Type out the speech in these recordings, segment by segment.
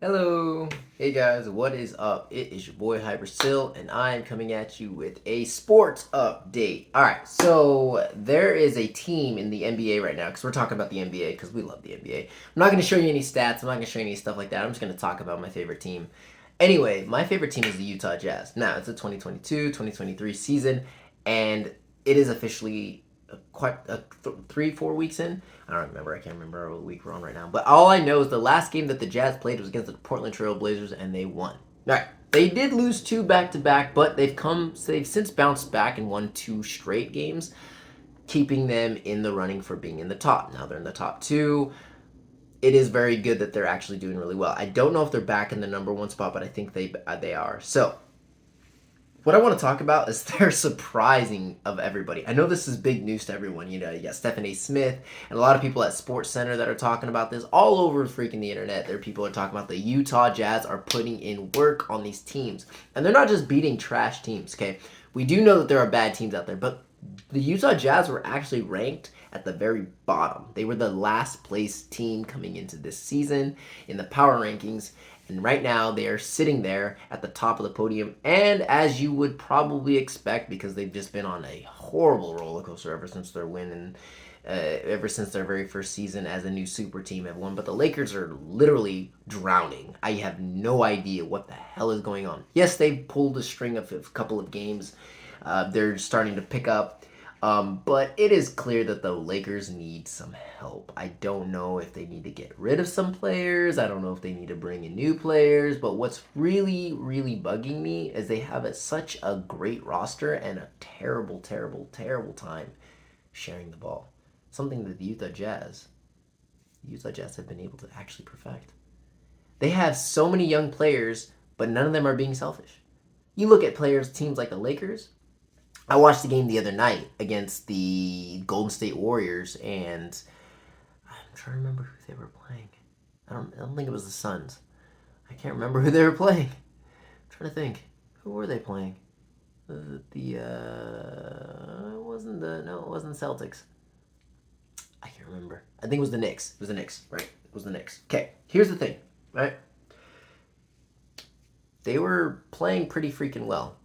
Hello. Hey guys, what is up? It is your boy Hyperstill, and I am coming at you with a sports update. Alright, so there is a team in the NBA right now, because we're talking about the NBA, because we love the NBA. I'm not going to show you any stats, I'm not going to show you any stuff like that. I'm just going to talk about my favorite team. Anyway, my favorite team is the Utah Jazz. Now, it's a 2022-2023 season, and it is officially quite 3-4 weeks in. I don't remember. I can't remember what week we're on right now. But all I know is the last game that the Jazz played was against the Portland Trail Blazers, and they won. All right. They did lose two back to back, but they've since bounced back and won two straight games, keeping them in the running for being in the top. Now they're in the top two. It is very good that they're actually doing really well. I don't know if they're back in the number one spot, but I think they are. So what I want to talk about is their surprising of everybody. I know this is big news to everyone. You got Stephen A. Smith and a lot of people at Sports Center that are talking about this all over freaking the internet. There are people that are talking about the Utah Jazz are putting in work on these teams. And they're not just beating trash teams, okay? We do know that there are bad teams out there, but the Utah Jazz were actually ranked at the very bottom. They were the last place team coming into this season in the power rankings. And right now, they are sitting there at the top of the podium. And as you would probably expect, because they've just been on a horrible roller coaster ever since their win and ever since their very first season as a new super team have won. But the Lakers are literally drowning. I have no idea what the hell is going on. Yes, they pulled a string of a couple of games. They're starting to pick up. But it is clear that the Lakers need some help. I don't know if they need to get rid of some players. I don't know if they need to bring in new players. But what's really, really bugging me is they have such a great roster and a terrible, terrible, terrible time sharing the ball. Something that the Utah Jazz have been able to actually perfect. They have so many young players, but none of them are being selfish. You look at teams like the Lakers. I watched the game the other night against the Golden State Warriors, and I'm trying to remember who they were playing. I don't think it was the Suns. I can't remember who they were playing. I'm trying to think. Who were they playing? It wasn't the Celtics. I can't remember. I think it was the Knicks. It was the Knicks, right? It was the Knicks. Okay, here's the thing, right? They were playing pretty freaking well.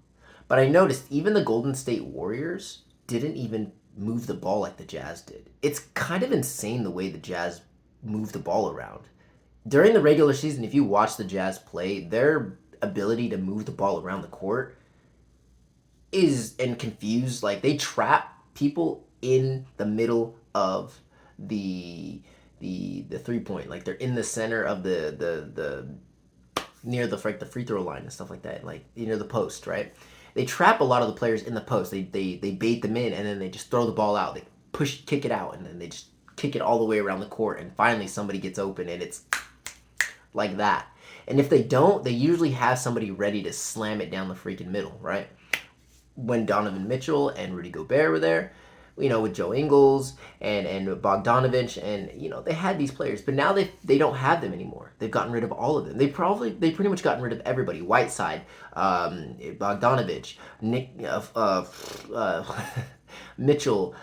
But I noticed even the Golden State Warriors didn't even move the ball like the Jazz did. It's kind of insane the way the Jazz move the ball around. During the regular season, if you watch the Jazz play, their ability to move the ball around the court is and confuse. Like they trap people in the middle of the the 3 point. Like they're in the center of the near the free throw line and stuff like that. Like near the post, right? They trap a lot of the players in the post. They bait them in and then they just throw the ball out. They kick it out, and then they just kick it all the way around the court. And finally, somebody gets open, and it's like that. And if they don't, they usually have somebody ready to slam it down the freaking middle, right? When Donovan Mitchell and Rudy Gobert were there, with Joe Ingles and Bogdanovich, and they had these players, but now they don't have them anymore. They've gotten rid of all of them. They pretty much gotten rid of everybody. Whiteside, Bogdanovich, Nick, Mitchell,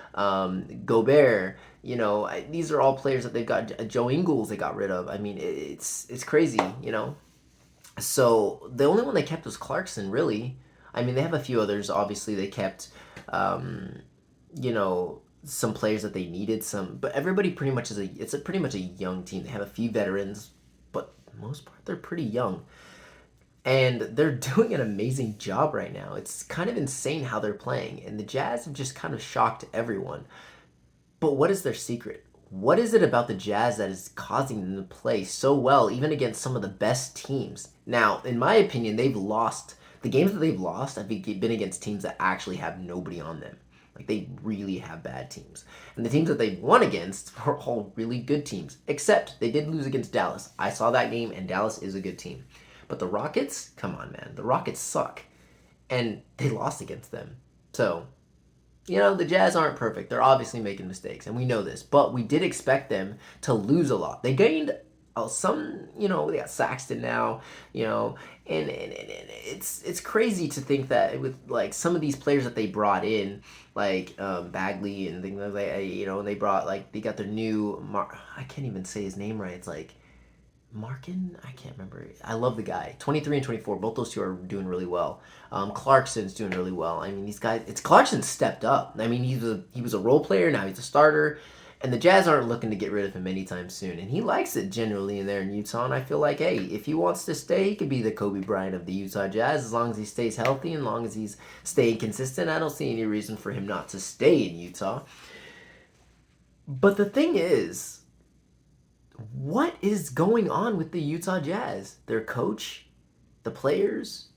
Gobert. These are all players that they've got. Joe Ingles they got rid of. I mean, it's crazy. So the only one they kept was Clarkson, really. I mean, they have a few others. Obviously, they kept, some players that they needed. But everybody pretty much it's pretty much a young team. They have a few veterans, but for the most part, they're pretty young. And they're doing an amazing job right now. It's kind of insane how they're playing. And the Jazz have just kind of shocked everyone. But what is their secret? What is it about the Jazz that is causing them to play so well, even against some of the best teams? Now, in my opinion, the games that they've lost have been against teams that actually have nobody on them. Like, they really have bad teams. And the teams that they've won against are all really good teams. Except they did lose against Dallas. I saw that game, and Dallas is a good team. But the Rockets, come on, man. The Rockets suck. And they lost against them. So, the Jazz aren't perfect. They're obviously making mistakes, and we know this. But we did expect them to lose a lot. They gained some, they got Saxton now, and it's crazy to think that with like some of these players that they brought in, like Bagley and things like that, and they got their new, I can't even say his name right. It's like Markin? I can't remember. I love the guy. 23 and 24. Both those two are doing really well. Clarkson's doing really well. I mean, these guys. It's Clarkson stepped up. I mean, he was a role player. Now he's a starter, and the Jazz aren't looking to get rid of him anytime soon. And he likes it generally in there in Utah. And I feel like, hey, if he wants to stay, he could be the Kobe Bryant of the Utah Jazz as long as he stays healthy and as long as he's staying consistent. I don't see any reason for him not to stay in Utah. But the thing is, what is going on with the Utah Jazz? Their coach, the players,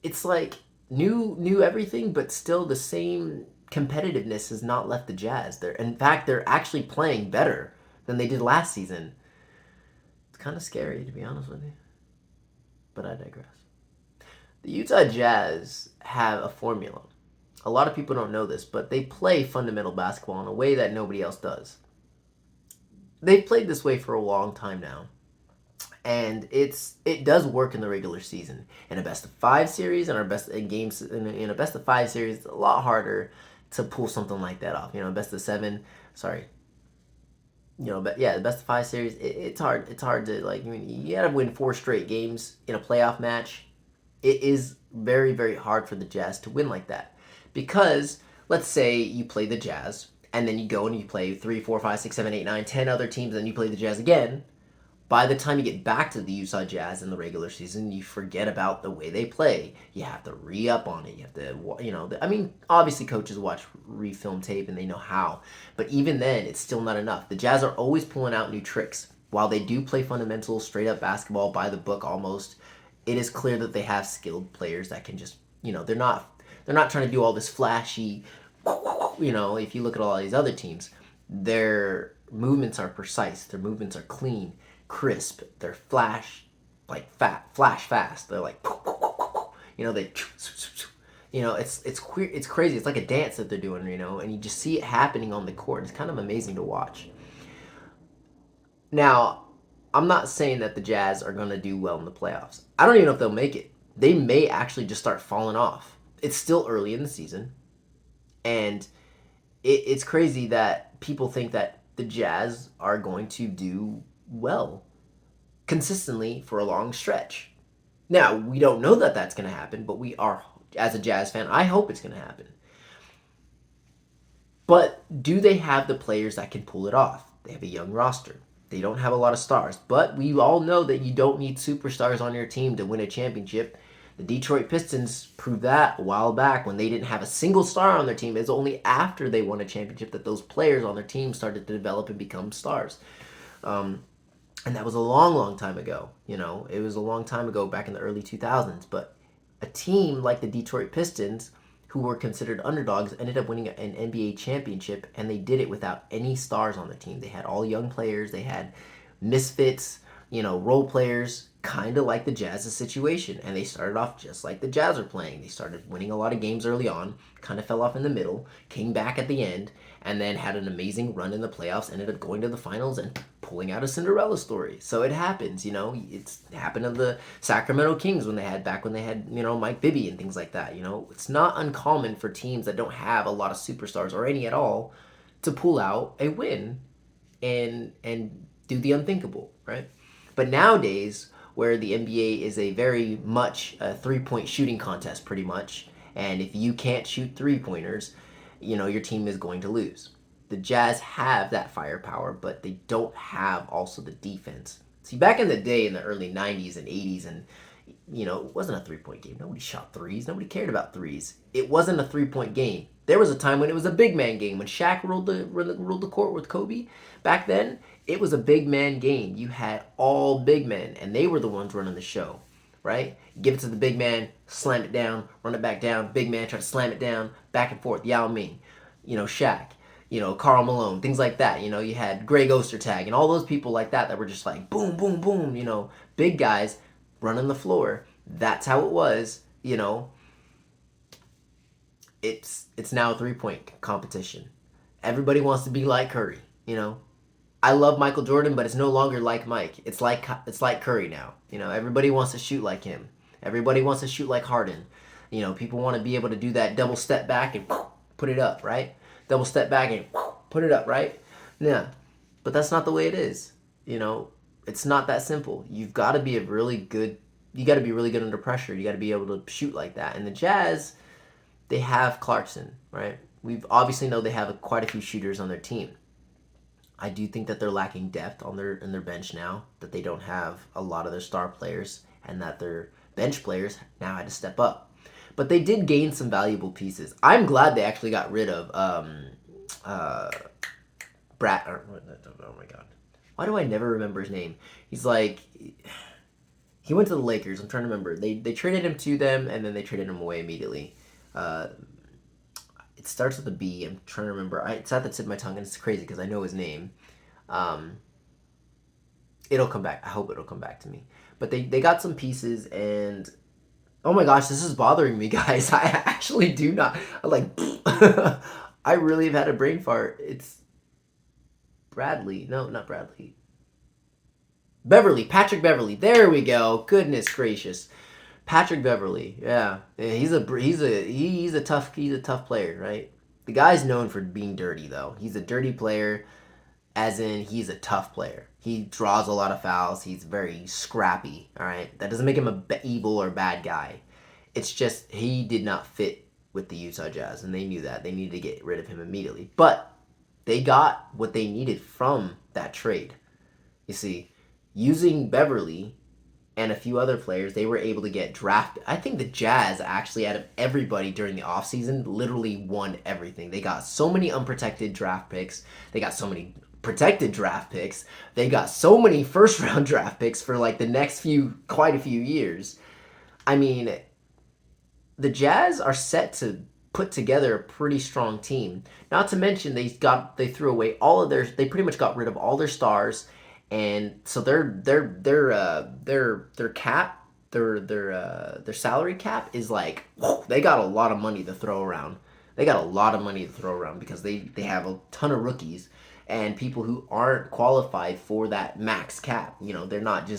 it's like new everything, but still the same competitiveness has not left the Jazz. In fact, they're actually playing better than they did last season. It's kind of scary, to be honest with you. But I digress. The Utah Jazz have a formula. A lot of people don't know this, but they play fundamental basketball in a way that nobody else does. They've played this way for a long time now, and it does work in the regular season. In a best of 5 series and our best in games in a best of 5 series, it's a lot harder to pull something like that off. Best of 7, sorry. But yeah, the best of 5 series, it's hard. It's hard to you gotta win 4 straight games in a playoff match. It is very, very hard for the Jazz to win like that because let's say you play the Jazz and then you go and you play 3, 4, 5, 6, 7, 8, 9, 10 other teams, and then you play the Jazz again. By the time you get back to the Utah Jazz in the regular season, you forget about the way they play. You have to re-up on it. You have to, obviously coaches watch re-film tape and they know how. But even then, it's still not enough. The Jazz are always pulling out new tricks. While they do play fundamentals, straight-up basketball, by the book almost, it is clear that they have skilled players that can just, they're not trying to do all this flashy, if you look at all these other teams, their movements are precise. Their movements are clean, crisp. They're flash fast. They're like, they, it's crazy. It's like a dance that they're doing, and you just see it happening on the court. It's kind of amazing to watch. Now, I'm not saying that the Jazz are going to do well in the playoffs. I don't even know if they'll make it. They may actually just start falling off. It's still early in the season, and it's crazy that people think that the Jazz are going to do well consistently for a long stretch. Now, we don't know that that's going to happen, but we are, as a Jazz fan, I hope it's going to happen. But do they have the players that can pull it off? They have a young roster. They don't have a lot of stars, but we all know that you don't need superstars on your team to win a championship. The Detroit Pistons proved that a while back when they didn't have a single star on their team. It's only after they won a championship that those players on their team started to develop and become stars. And that was a long, long time ago. It was a long time ago back in the early 2000s. But a team like the Detroit Pistons, who were considered underdogs, ended up winning an NBA championship, and they did it without any stars on the team. They had all young players. They had misfits, role players, kind of like the Jazz's situation. And they started off just like the Jazz are playing. They started winning a lot of games early on, kind of fell off in the middle, came back at the end, and then had an amazing run in the playoffs, ended up going to the finals and pulling out a Cinderella story. So it happens, it's happened to the Sacramento Kings when they had Mike Bibby and things like that. It's not uncommon for teams that don't have a lot of superstars or any at all to pull out a win and do the unthinkable, right? But nowadays, where the NBA is a very much a three-point shooting contest pretty much, and if you can't shoot three-pointers, your team is going to lose. The Jazz have that firepower, but they don't have also the defense. See, back in the day in the early 90s and 80s, and it wasn't a three-point game. Nobody shot threes. Nobody cared about threes. It wasn't a three-point game. There was a time when it was a big man game. When Shaq ruled the court with Kobe, back then, it was a big man game. You had all big men, and they were the ones running the show, right? Give it to the big man, slam it down, run it back down. Big man try to slam it down, back and forth. Yao Ming, Shaq, Karl Malone, things like that. You had Greg Ostertag and all those people like that were just like boom, boom, boom. Big guys running the floor. That's how it was. It's now a 3-point competition. Everybody wants to be like Curry. I love Michael Jordan, but it's no longer like Mike. It's like Curry now. Everybody wants to shoot like him. Everybody wants to shoot like Harden. People want to be able to do that double step back and put it up, right? Double step back and put it up, right? Yeah, but that's not the way it is. It's not that simple. You've got to be a really good. You got to be really good under pressure. You got to be able to shoot like that. And the Jazz, they have Clarkson, right? We've obviously know they have quite a few shooters on their team. I do think that they're lacking depth on their in their bench now. That they don't have a lot of their star players, and that their bench players now had to step up. But they did gain some valuable pieces. I'm glad they actually got rid of uh, Brad. Oh my god, why do I never remember his name? He's like he went to the Lakers. I'm trying to remember. They traded him to them, and then they traded him away immediately. Uh, it starts with a B. I'm trying to remember. It's at the tip of my tongue, and it's crazy because I know his name. Um, it'll come back. I hope it'll come back to me. But they got some pieces, and oh my gosh, this is bothering me, guys. I actually do not like. I really have had a brain fart. It's Bradley. No, not Bradley. Beverly. Patrick Beverly. There we go. Goodness gracious. Patrick Beverly. Yeah, he's a tough player, right? The guy's known for being dirty though. He's a dirty player, as in he's a tough player. He draws a lot of fouls. He's very scrappy. All right, that doesn't make him a evil or bad guy. It's just he did not fit with the Utah Jazz, and they knew that. They needed to get rid of him immediately. But they got what they needed from that trade. You see, using Beverly and a few other players, they were able to get drafted. I think the Jazz actually, out of everybody during the offseason, literally won everything. They got so many unprotected draft picks. They got so many protected draft picks. They got so many first round draft picks for like the next quite a few years. I mean, the Jazz are set to put together a pretty strong team. Not to mention they threw away they pretty much got rid of all their stars, and so their cap their salary cap is like they got a lot of money to throw around. They got a lot of money to throw around because they have a ton of rookies and people who aren't qualified for that max cap. You know, they're not.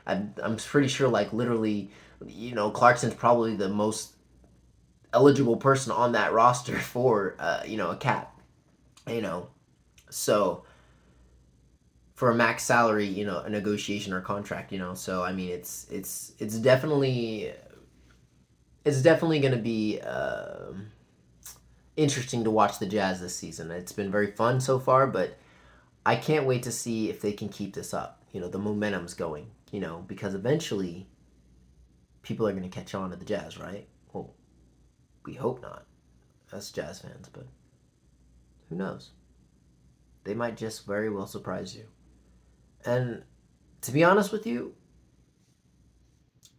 I'm pretty sure like literally, you know, Clarkson's probably the most eligible person on that roster for you know, a cap, you know. So for a max salary, you know, a negotiation or contract, you know. So I mean, it's definitely going to be interesting to watch the Jazz this season. It's been very fun so far, but I can't wait to see if they can keep this up. You know, the momentum's going. You know, because eventually people are going to catch on to the Jazz, right? Well, we hope not, us Jazz fans, but who knows? They might just very well surprise you. And to be honest with you,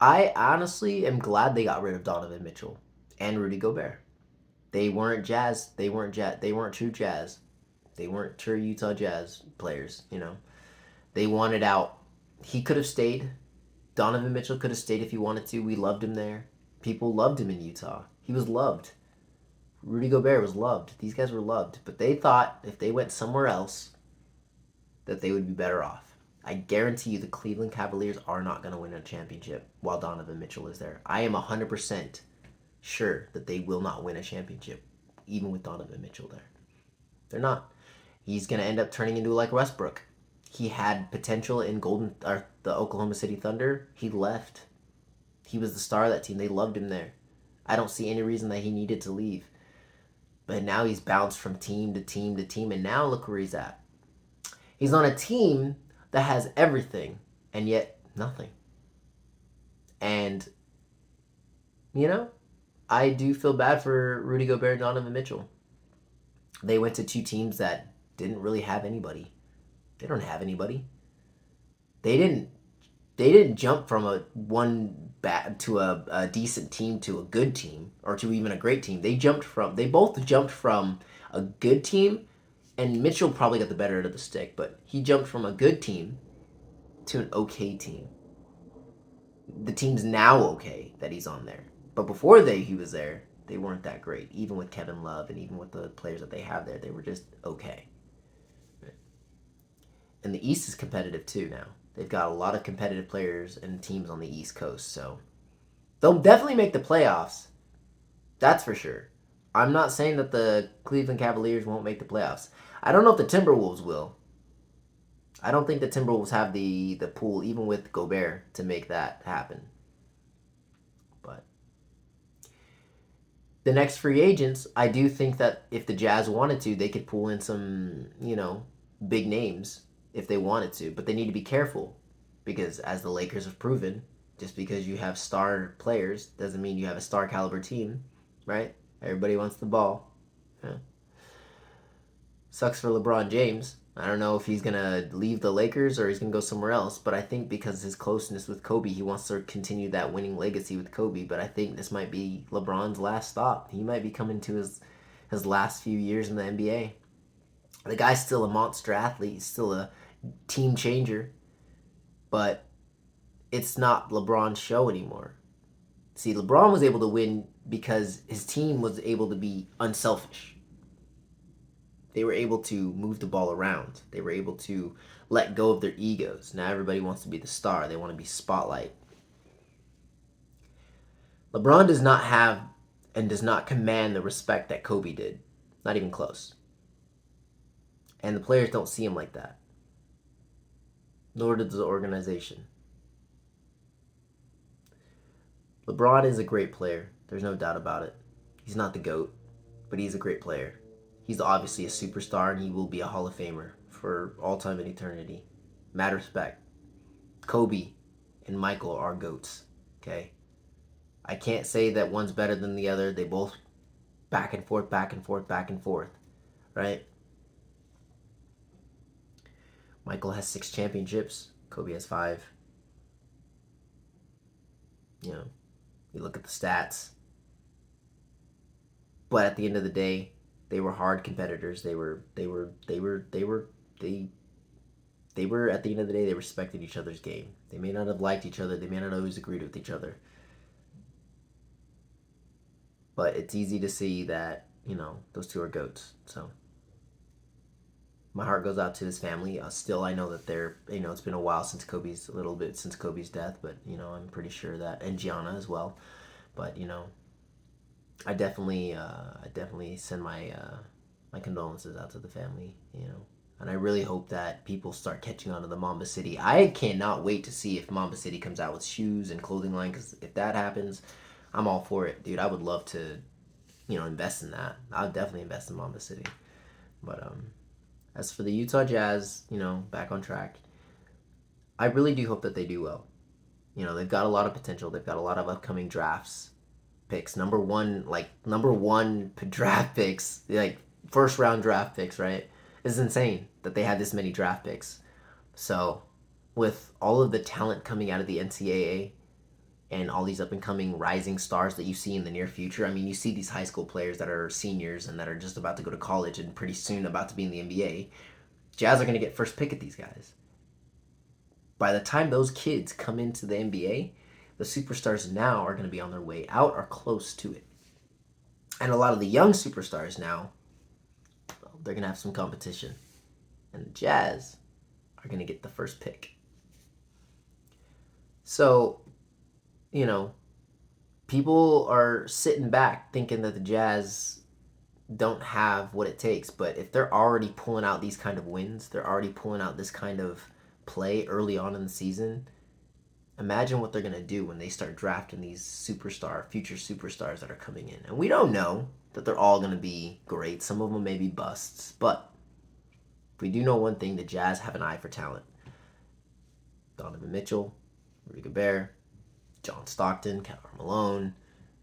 I honestly am glad they got rid of Donovan Mitchell and Rudy Gobert. They weren't Jazz. They weren't Jazz. They weren't true Jazz. They weren't true Utah Jazz players. You know, they wanted out. He could have stayed. Donovan Mitchell could have stayed if he wanted to. We loved him there. People loved him in Utah. He was loved. Rudy Gobert was loved. These guys were loved. But they thought if they went somewhere else that they would be better off. I guarantee you the Cleveland Cavaliers are not going to win a championship while Donovan Mitchell is there. I am 100% sure that they will not win a championship even with Donovan Mitchell there. They're not. He's going to end up turning into like Westbrook. He had potential in the Oklahoma City Thunder. He left. He was the star of that team. They loved him there. I don't see any reason that he needed to leave. But now he's bounced from team to team to team, and now look where he's at. He's on a team that has everything, and yet nothing. And, you know, I do feel bad for Rudy Gobert and Donovan Mitchell. They went to two teams that didn't really have anybody. They don't have anybody. They didn't jump from a decent team to a good team or to even a great team. They both jumped from a good team, and Mitchell probably got the better end of the stick, but he jumped from a good team to an okay team. The team's now okay that he's on there. But before he was there, they weren't that great. Even with Kevin Love and even with the players that they have there, they were just okay. And the East is competitive too now. They've got a lot of competitive players and teams on the East Coast, so they'll definitely make the playoffs. That's for sure. I'm not saying that the Cleveland Cavaliers won't make the playoffs. I don't know if the Timberwolves will. I don't think the Timberwolves have the pool, even with Gobert, to make that happen. But the next free agents, I do think that if the Jazz wanted to, they could pull in some, big names if they wanted to. But they need to be careful because, as the Lakers have proven, just because you have star players doesn't mean you have a star caliber team, right? Everybody wants the ball. Yeah. Sucks for LeBron James. I don't know if he's gonna leave the Lakers or he's gonna go somewhere else, but I think because of his closeness with Kobe, he wants to continue that winning legacy with Kobe. But I think this might be LeBron's last stop. He might be coming to his last few years in the NBA. The guy's still a monster athlete. He's still a team changer, but it's not LeBron's show anymore. See, LeBron was able to win because his team was able to be unselfish. They were able to move the ball around. They were able to let go of their egos. Now everybody wants to be the star. They want to be spotlight. LeBron does not have and does not command the respect that Kobe did. Not even close. And the players don't see him like that. Nor does the organization. LeBron is a great player. There's no doubt about it. He's not the GOAT, but he's a great player. He's obviously a superstar and he will be a Hall of Famer for all time and eternity. Mad respect. Kobe and Michael are GOATs. Okay? I can't say that one's better than the other. They both back and forth, back and forth, back and forth. Right? Michael has 6 championships. Kobe has 5. You know, you look at the stats. But at the end of the day, they were hard competitors. They were at the end of the day, they respected each other's game. They may not have liked each other. They may not always agreed with each other. But it's easy to see that, those two are GOATs. So my heart goes out to his family. Still, I know that they're, it's been a while since a little bit since Kobe's death, but, I'm pretty sure that, and Gianna as well. But, I definitely send my condolences out to the family, and I really hope that people start catching on to the Mamba City. I cannot wait to see if Mamba City comes out with shoes and clothing line, because if that happens, I'm all for it, dude. I would love to, invest in that. I'll definitely invest in Mamba City. But as for the Utah Jazz, back on track, I really do hope that they do well. They've got a lot of potential. They've got a lot of upcoming drafts picks. Number one draft picks, like first round draft picks, right? It's insane that they had this many draft picks. So, with all of the talent coming out of the NCAA and all these up and coming rising stars that you see in the near future, I mean, you see these high school players that are seniors and that are just about to go to college and pretty soon about to be in the NBA. Jazz are going to get first pick at these guys. By the time those kids come into the NBA, the superstars now are going to be on their way out or close to it. And a lot of the young superstars now, well, they're going to have some competition. And the Jazz are going to get the first pick. So, people are sitting back thinking that the Jazz don't have what it takes. But if they're already pulling out these kind of wins, they're already pulling out this kind of play early on in the season, imagine what they're going to do when they start drafting these future superstars that are coming in. And we don't know that they're all going to be great. Some of them may be busts. But we do know one thing: the Jazz have an eye for talent. Donovan Mitchell, Rudy Gobert, John Stockton, Karl Malone,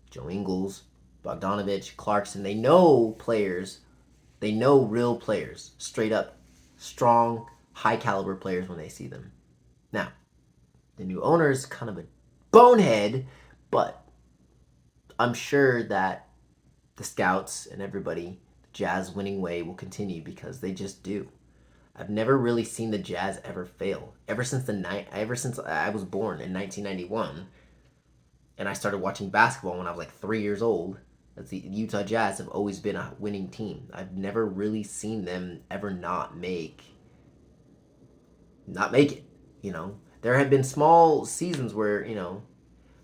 Joe Ingles, Bogdanovich, Clarkson. They know players. They know real players. Straight up, strong, high caliber players when they see them. Now, the new owner is kind of a bonehead, but I'm sure that the scouts and everybody, the Jazz winning way will continue because they just do. I've never really seen the Jazz ever fail. Ever since I was born in 1991, and I started watching basketball when I was like 3 years old. The Utah Jazz have always been a winning team. I've never really seen them ever not make it. There have been small seasons where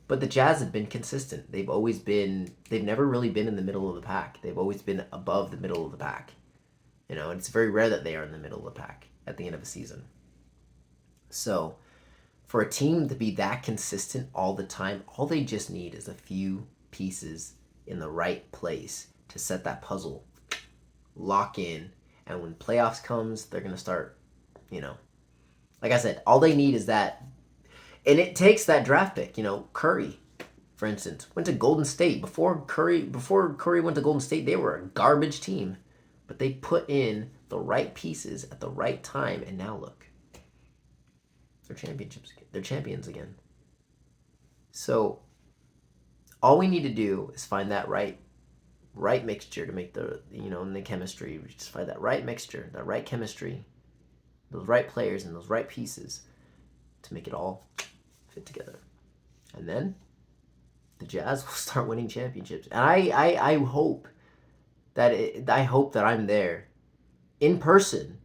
but the Jazz have been consistent. They've never really been in the middle of the pack. They've always been above the middle of the pack. It's very rare that they are in the middle of the pack at the end of a season. So for a team to be that consistent all the time, all they just need is a few pieces in the right place to set that puzzle, lock in, and when playoffs comes, they're going to start, you know, like I said, all they need is that, and it takes that draft pick. Curry, for instance, went to Golden State. Before Curry went to Golden State, they were a garbage team, but they put in the right pieces at the right time, and now look, they're champions again. So all we need to do is find that right mixture to make in the chemistry. We just find that right mixture, that right chemistry, those right players and those right pieces to make it all fit together. And then the Jazz will start winning championships. And I hope that I'm there in person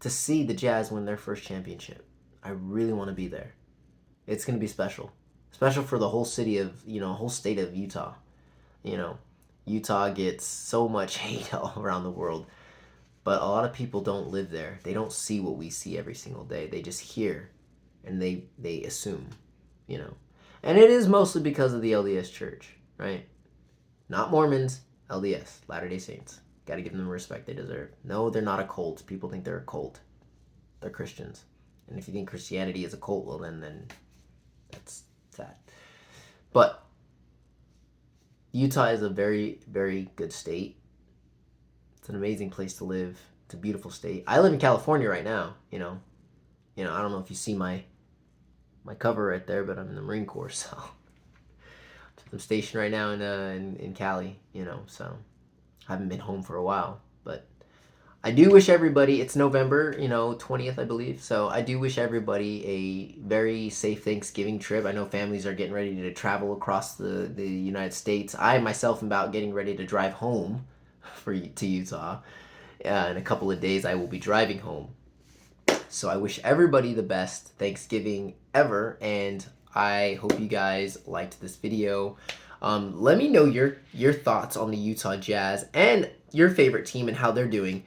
to see the Jazz win their first championship. I really want to be there. It's going to be special. Special for the whole whole state of Utah. Utah gets so much hate all around the world, but a lot of people don't live there. They don't see what we see every single day. They just hear and they assume, And it is mostly because of the LDS Church, right? Not Mormons, LDS, Latter-day Saints. Got to give them the respect they deserve. No, they're not a cult. People think they're a cult. They're Christians. And if you think Christianity is a cult, well, then that's that. But Utah is a very, very good state. It's an amazing place to live. It's a beautiful state. I live in California right now, I don't know if you see my cover right there, but I'm in the Marine Corps, so I'm stationed right now in Cali, so I haven't been home for a while, but I do wish everybody, it's November, 20th, I believe, so I do wish everybody a very safe Thanksgiving trip. I know families are getting ready to travel across the United States. I myself am about getting ready to drive home to Utah. In a couple of days, I will be driving home. So I wish everybody the best Thanksgiving ever, and I hope you guys liked this video. Let me know your thoughts on the Utah Jazz and your favorite team and how they're doing.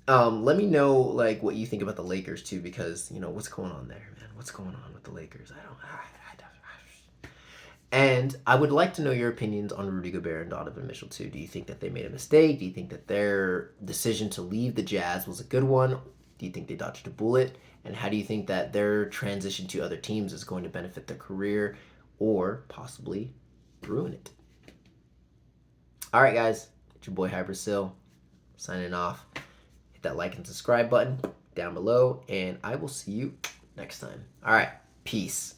Let me know what you think about the Lakers too, because what's going on there, man? What's going on with the Lakers? And I would like to know your opinions on Rudy Gobert and Donovan Mitchell too. Do you think that they made a mistake? Do you think that their decision to leave the Jazz was a good one? Do you think they dodged a bullet? And how do you think that their transition to other teams is going to benefit their career or possibly ruin it? All right, guys. It's your boy Hypersil signing off. Hit that like and subscribe button down below, and I will see you next time. All right. Peace.